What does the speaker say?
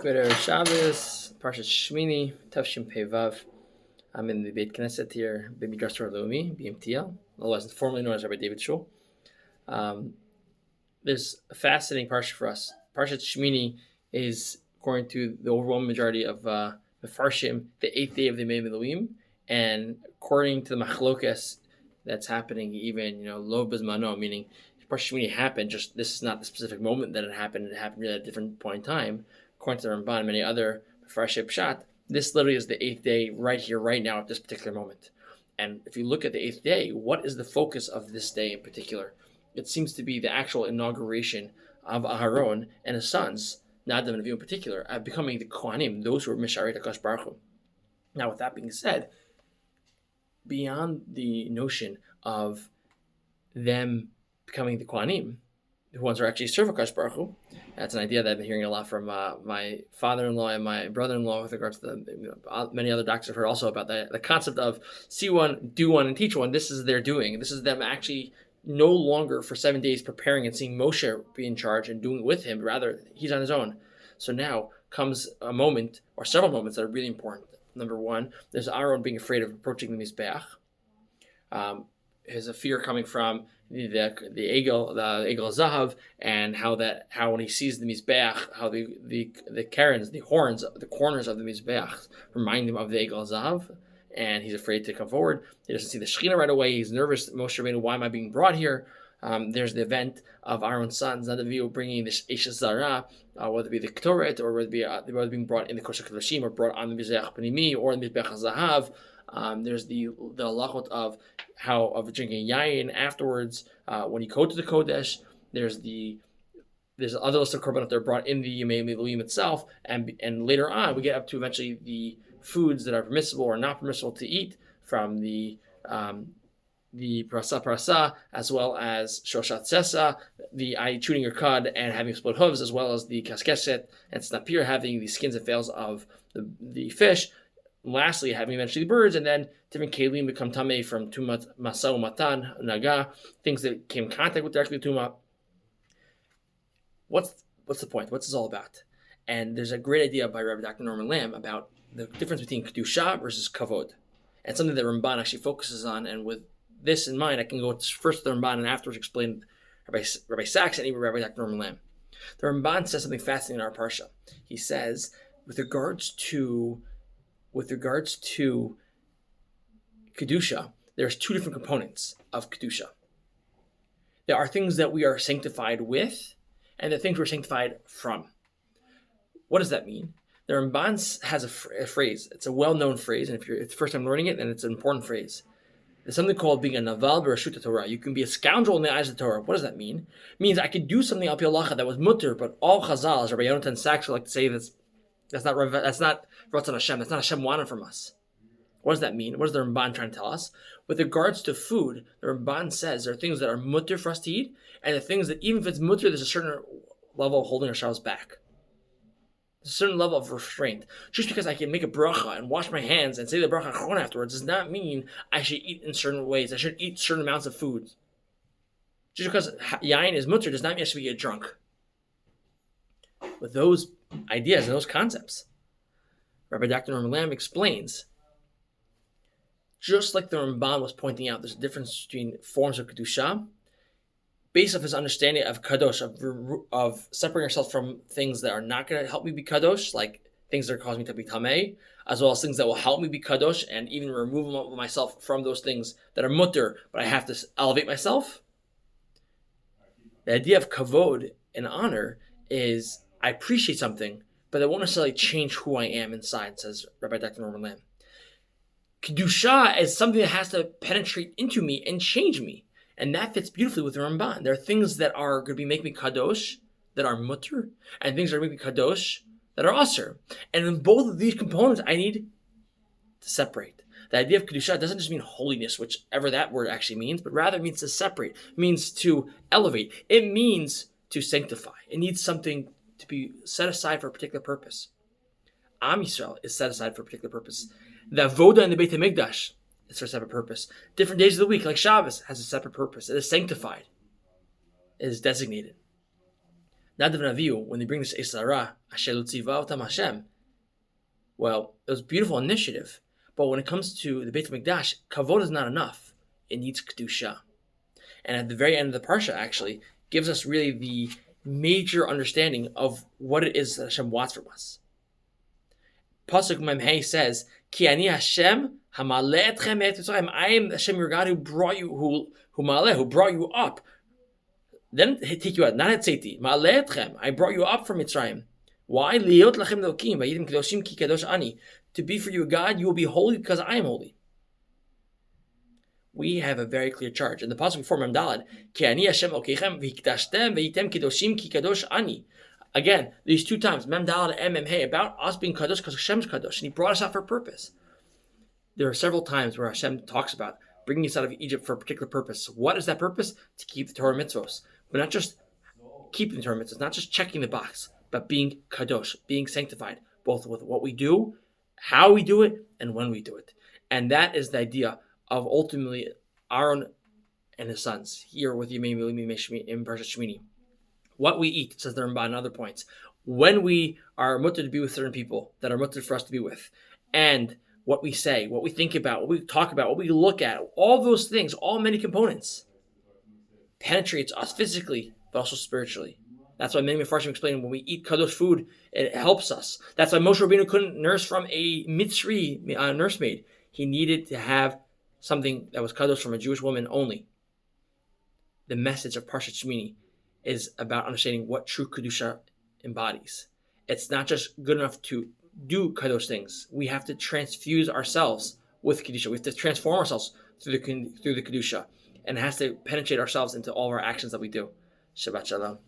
Good Shabbos, Parshat Shemini, Tavshin Pevav. I'm in the Beit Knesset here, Baby Dressor Lumi, BMTL, otherwise formerly known as Rabbi David Shul. There's a fascinating parsha for us. Parshat Shemini is, according to the overwhelming majority of the Farshim, the 8th day of the Yemei Miluim, and according to the Machlokas that's happening, even Lo Bizmano, meaning Parshat Shemini happened. Just this is not the specific moment that it happened. It happened at a different point in time. According to the Ramban and many other Farshei Pshat, this literally is the 8th day, right here, right now, at this particular moment. And if you look at the 8th day, what is the focus of this day in particular? It seems to be the actual inauguration of Aharon and his sons, Nadav and Avihu in particular, becoming the Kohanim, those who are Misharet HaKadosh Baruch Hu. Now, with that being said, beyond the notion of them becoming the Kohanim, the ones who are actually serve HaKadosh Baruch Hu, that's an idea that I've been hearing a lot from my father-in-law and my brother-in-law with regards to many other doctors have heard also about the concept of see one, do one, and teach one. This is their doing. This is them actually no longer for 7 days preparing and seeing Moshe be in charge and doing it with him. Rather, he's on his own. So now comes a moment, or several moments, that are really important. Number one, there's Aaron being afraid of approaching the Mizbeach. His fear coming from the Egel Zahav, and how when he sees the Mizbeach, how the Karens, the horns, the corners of the Mizbeach remind him of the Egel Zahav, and he's afraid to come forward. He doesn't see the Shekhinah right away. He's nervous. Moshe Rabbeinu, why am I being brought here? There's the event of Aaron's sons, Nadav and Avihu, bringing the Eshes Zara, whether it be the Ktoret, or whether it be being brought in the Kodesh HaKodashim, or brought on the Mizbeach Panimi, or the Mizbeach Zahav. There's the halachot of drinking yayin afterwards when you go to the Kodesh. There's other lists of korbanot that are brought in the Yemei Miluim itself, and later on we get up to eventually the foods that are permissible or not permissible to eat from the prasa, as well as shoshat sesa, the chewing your cud and having split hooves, as well as the kaskeset and snapir, having the skins and fails of the fish. Lastly, having eventually the birds, and then different kelim become tamei from tumat, masa, matan, naga, things that came in contact with directly tuma. What's the point? What's this all about? And there's a great idea by Rabbi Dr. Norman Lamb about the difference between kedusha versus kavod, and something that Ramban actually focuses on. And with this in mind, I can go first to the Ramban and afterwards explain Rabbi Sachs and even Rabbi Dr. Norman Lamb. The Ramban says something fascinating in our parsha. He says, with regards to kedusha, there's two different components of kedusha. There are things that we are sanctified with, and the things we're sanctified from. What does that mean? The Ramban has a phrase. It's a well-known phrase, and if it's the first time learning it, then it's an important phrase. There's something called being a naval b'rashut Torah. You can be a scoundrel in the eyes of the Torah. What does that mean? It means I could do something al pi halacha that was mutter, but all Chazal, as Rabbi Yonatan Sachs would like to say, that's not Ratzon Hashem. That's not Hashem wanted from us. What does that mean? What is the Ramban trying to tell us? With regards to food, the Ramban says there are things that are mutter for us to eat, and the things that even if it's mutter, there's a certain level of holding ourselves back. There's a certain level of restraint. Just because I can make a bracha and wash my hands and say the bracha achron afterwards does not mean I should eat in certain ways. I should eat certain amounts of food. Just because yain is mutter does not mean I should get drunk. With those ideas and those concepts, Rabbi Dr. Norman Lamb explains, just like the Ramban was pointing out, there's a difference between forms of kedusha, based off his understanding of kadosh, of separating ourselves from things that are not going to help me be kadosh, like things that are causing me to be tamei, as well as things that will help me be kadosh, and even remove myself from those things that are mutter, but I have to elevate myself. The idea of kavod and honor is I appreciate something, but it won't necessarily change who I am inside, says Rabbi Dr. Norman Lamb. Kedusha is something that has to penetrate into me and change me. And that fits beautifully with the Ramban. There are things that are going to be making me kadosh, that are mutter, and things that are making me kadosh, that are aser. And in both of these components, I need to separate. The idea of kedusha doesn't just mean holiness, whichever that word actually means, but rather it means to separate. It means to elevate. It means to sanctify. It needs something to be set aside for a particular purpose. Am Yisrael is set aside for a particular purpose. The avoda in the Beit HaMikdash is for a separate purpose. Different days of the week, like Shabbos, has a separate purpose. It is sanctified. It is designated. Nadav and Avihu, when they bring this Esara, Asher Lutziva Otam Hashem, well, it was a beautiful initiative. But when it comes to the Beit HaMikdash, kavod is not enough. It needs kedusha. And at the very end of the parsha, actually, gives us really the major understanding of what it is that Hashem wants from us. Pasuk Memhei says, Ki ani Hashem hamaleh etchem me'eretz Mitzrayim. I am Hashem, your God, who brought you, who brought you up. Then take you out. Not etzeti. Ma'aleh etchem. I brought you up from Mitzrayim. Why? Liot lachem Elokim, vayidim kedoshim ki kadosh ani. To be for you a God, you will be holy because I am holy. We have a very clear charge. In the passage before Mem Daled, Ki ani Hashem Elokechem v'hikdashtem vayitem kedoshim ki kadosh ani. Again, these two times, Mem Daled and Mem Hey, about us being kadosh because Hashem's kadosh, and He brought us out for a purpose. There are several times where Hashem talks about bringing us out of Egypt for a particular purpose. What is that purpose? To keep the Torah mitzvos. But not just keeping the Torah mitzvos, not just checking the box, but being kadosh, being sanctified, both with what we do, how we do it, and when we do it. And that is the idea of ultimately Aaron and his sons here with Yemei in Parshat Shemini. What we eat, says the Ramban and other points, when we are mutter to be with certain people that are mutter for us to be with, and what we say, what we think about, what we talk about, what we look at, all those things, all many components, penetrates us physically, but also spiritually. That's why many Mefarshim explain when we eat kadosh food, it helps us. That's why Moshe Rabbeinu couldn't nurse from a Mitzri nursemaid. He needed to have something that was kadosh from a Jewish woman only. The message of Parshat Shemini is about understanding what true kedusha embodies. It's not just good enough to do kadosh things. We have to transfuse ourselves with kedusha. We have to transform ourselves through the kedusha, and it has to penetrate ourselves into all of our actions that we do. Shabbat shalom.